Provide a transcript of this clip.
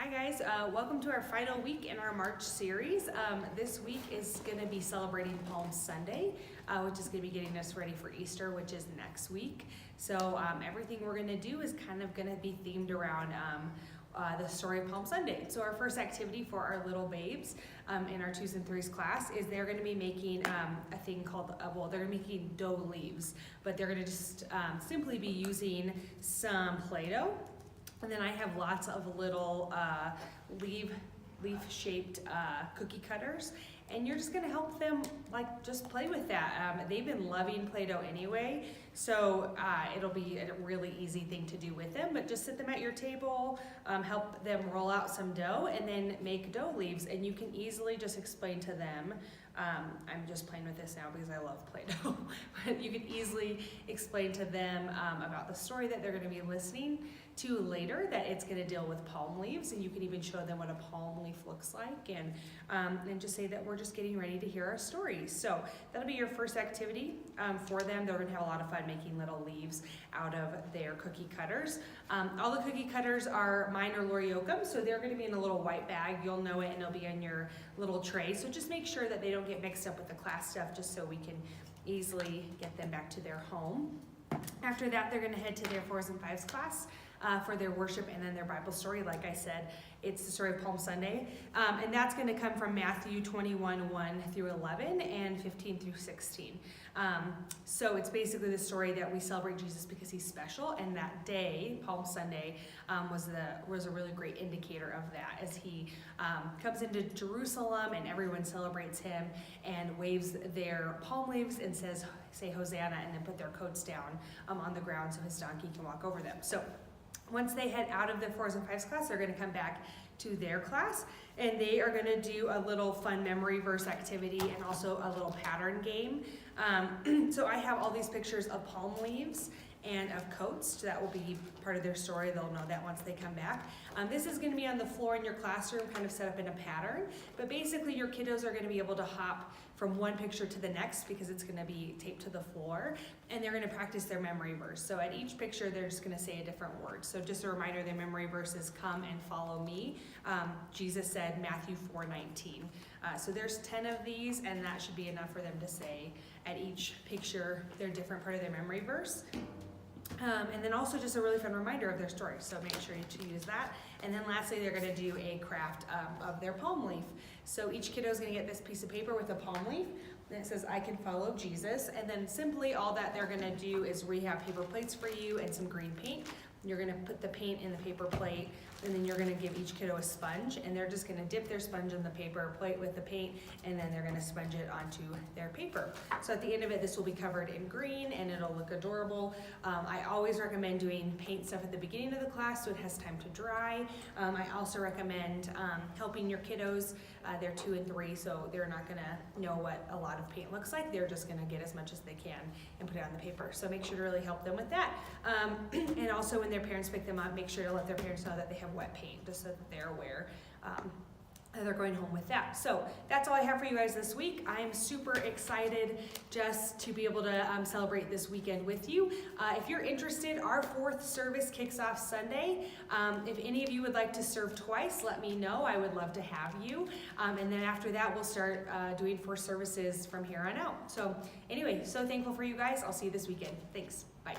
Hi guys, welcome to our final week in our March series. This week is going to be celebrating Palm Sunday, which is going to be getting us ready for Easter, which is next week. So everything we're going to do is kind of going to be themed around the story of Palm Sunday. So our first activity for our little babes in our 2s and 3s class is they're going to be making a thing called, they're making dough leaves, but they're going to just simply be using some Play-Doh. And then I have lots of little leaf-shaped cookie cutters, and you're just gonna help them just play with that. They've been loving Play-Doh anyway, so it'll be a really easy thing to do with them, but just sit them at your table, help them roll out some dough, and then make dough leaves, and you can easily just explain to them. I'm just playing with this now because I love Play-Doh, but you can easily explain to them about the story that they're gonna be listening to later, that it's going to deal with palm leaves, and you can even show them what a palm leaf looks like, and just say that we're just getting ready to hear our stories. So that'll be your first activity for them. They're going to have a lot of fun making little leaves out of their cookie cutters. All the cookie cutters are mine or Lori Yoakum, so they're going to be in a little white bag. You'll know it, and it'll be in your little tray. So just make sure that they don't get mixed up with the class stuff, just so we can easily get them back to their home. After that, they're going to head to their 4s and 5s class for their worship and then their Bible story. Like I said, it's the story of Palm Sunday, and that's going to come from Matthew 21:1-11 and 15-16. So it's basically the story that we celebrate Jesus because he's special, and that day, Palm Sunday, was a really great indicator of that, as he comes into Jerusalem and everyone celebrates him and waves their palm leaves and say Hosanna, and then put their coats down on the ground so his donkey can walk over them. So once they head out of the 4s and 5s class, they're going to come back to their class, and they are going to do a little fun memory verse activity and also a little pattern game. So I have all these pictures of palm leaves and of coats. So that will be part of their story. They'll know that once they come back. This is going to be on the floor in your classroom, kind of set up in a pattern, but basically your kiddos are going to be able to hop from one picture to the next because it's going to be taped to the floor, and they're going to practice their memory verse. So at each picture, they're just going to say a different word. So just a reminder, their memory verse is "Come and follow me." Jesus said Matthew 4:19. So there's 10 of these, and that should be enough for them to say at each picture their different part of their memory verse. And then also just a really fun reminder of their story, so make sure to use that. And then lastly, they're going to do a craft of their palm leaf. So each kiddo is going to get this piece of paper with a palm leaf, and it says, "I can follow Jesus." And then simply all that they're going to do is we have paper plates for you and some green paint. You're going to put the paint in the paper plate, and then you're going to give each kiddo a sponge, and they're just going to dip their sponge in the paper plate with the paint, and then they're going to sponge it onto their paper. So at the end of it, this will be covered in green, and it'll look adorable. I always recommend doing paint stuff at the beginning of the class so it has time to dry. I also recommend helping your kiddos. They're 2 and 3, so they're not going to know what a lot of paint looks like. They're just going to get as much as they can and put it on the paper. So make sure to really help them with that. And also when their parents pick them up, make sure to let their parents know that they have wet paint, just so that they're aware that they're going home with that. So that's all I have for you guys this week. I am super excited just to be able to celebrate this weekend with you. If you're interested, our 4th service kicks off Sunday. If any of you would like to serve twice, let me know. I would love to have you. And then after that, we'll start doing 4 services from here on out. So anyway, so thankful for you guys. I'll see you this weekend. Thanks. Bye.